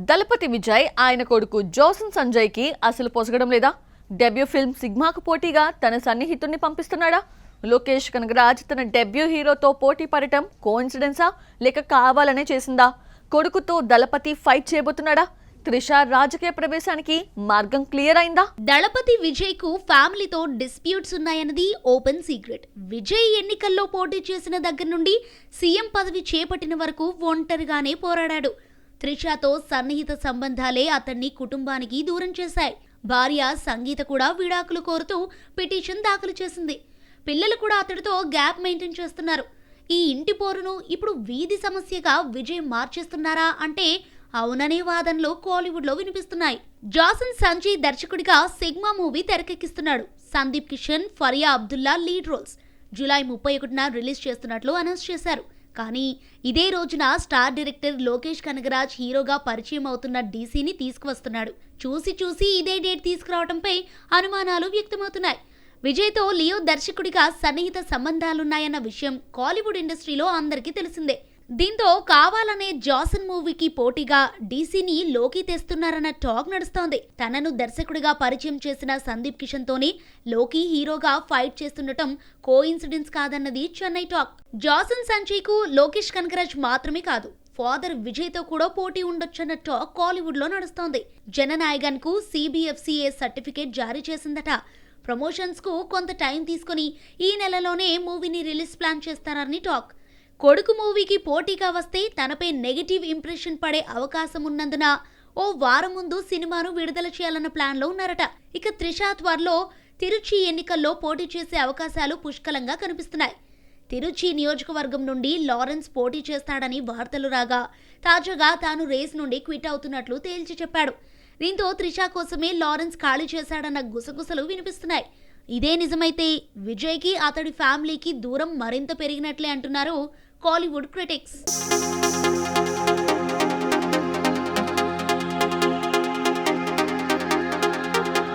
దళపతి విజయ్ ఆయన కొడుకు జోసన్ సంజయ్కి అసలు పొసగడం లేదా? డెబ్యూ ఫిల్మ్ సిగ్మాకు పోటీగా తన సన్నిహితుడిని పంపిస్తున్నాడా? లోకేష్ కనగరాజ్ తన డెబ్యూ హీరోతో పోటీ పడటం కోఇన్సిడెన్సా లేక కావాలనే చేసిందా? కొడుకుతో దళపతి ఫైట్ చేయబోతున్నాడా? త్రిష రాజకీయ ప్రవేశానికి మార్గం క్లియర్ అయిందా? దళపతి విజయ్ కు ఫ్యామిలీతో డిస్ప్యూట్స్ ఉన్నాయన్నది ఓపెన్ సీక్రెట్. విజయ్ ఎన్నికల్లో పోటీ చేసిన దగ్గర నుండి సీఎం పదవి చేపట్టిన వరకు ఒంటరిగానే పోరాడాడు. త్రిషతో సన్నిహిత సంబంధాలే అతన్ని కుటుంబానికి దూరం చేశాయి. భార్య సంగీత కూడా విడాకులు కోరుతూ పిటిషన్ దాఖలు చేసింది. పిల్లలు కూడా అతడితో గ్యాప్ మెయింటైన్ చేస్తున్నారు. ఈ ఇంటి పోరును ఇప్పుడు వీధి సమస్యగా విజయ్ మార్చేస్తున్నారా అంటే అవుననే వాదనలు కోలీవుడ్ లో వినిపిస్తున్నాయి. జాసన్ సంజయ్ దర్శకుడిగా సిగ్మా మూవీ తెరకెక్కిస్తున్నాడు. Sundeep Kishan, Faria Abdullah lead roles. July 31న రిలీజ్ చేస్తున్నట్లు అనౌన్స్ చేశారు. కానీ ఇదే రోజున స్టార్ డైరెక్టర్ లోకేష్ కనగరాజ్ హీరోగా పరిచయం అవుతున్న డీసీని తీసుకువస్తున్నాడు. చూసి ఇదే డేట్ తీసుకురావడంపై అనుమానాలు వ్యక్తమవుతున్నాయి. విజయ్తో లియో దర్శకుడిగా సన్నిహిత సంబంధాలున్నాయన్న విషయం కాలీవుడ్ ఇండస్ట్రీలో అందరికీ తెలిసిందే. దీంతో కావాలనే జాసన్ మూవీకి పోటీగా డీసీని లోకి తెస్తున్నారన్న టాక్ నడుస్తోంది. తనను దర్శకుడిగా పరిచయం చేసిన సందీప్ కిషన్ తోని లోకి హీరోగా ఫైట్ చేస్తుండటం కోఇన్సిడెన్స్ కాదన్నది చెన్నై టాక్. జాసన్ సంజయ్ కు లోకేష్ కనగరాజ్ మాత్రమే కాదు, ఫాదర్ విజయ్ తో కూడా పోటీ ఉండొచ్చన్న టాక్ కాలీవుడ్ లో నడుస్తోంది. జననాయగన్ కు సిబిఎఫ్సిఏ సర్టిఫికేట్ జారీ చేసిందట. ప్రమోషన్స్ కు కొంత టైం తీసుకుని ఈ నెలలోనే మూవీని రిలీజ్ ప్లాన్ చేస్తారని టాక్. కొడుకు మూవీకి పోటీగా వస్తే తనపై నెగటివ్ ఇంప్రెషన్ పడే అవకాశం ఉన్నందున ఓ వారం ముందు సినిమాను విడుదల చేయాలన్న ప్లాన్లో ఉన్నారట. ఇక త్రిష త్వరలో తిరుచి ఎన్నికల్లో పోటీ చేసే అవకాశాలు పుష్కలంగా కనిపిస్తున్నాయి. తిరుచి నియోజకవర్గం నుండి లారెన్స్ పోటీ చేస్తాడని వార్తలు రాగా తాజాగా తాను రేస్ నుండి క్విట్ అవుతున్నట్లు తేల్చి చెప్పాడు. దీంతో త్రిష కోసమే లారెన్స్ ఖాళీ చేశాడన్న గుసగుసలు వినిపిస్తున్నాయి. ఇదే నిజమైతే విజయ్కి అతడి ఫ్యామిలీకి దూరం మరింత పెరిగినట్లే అంటున్నారు కాలీవుడ్ క్రిటిక్స్.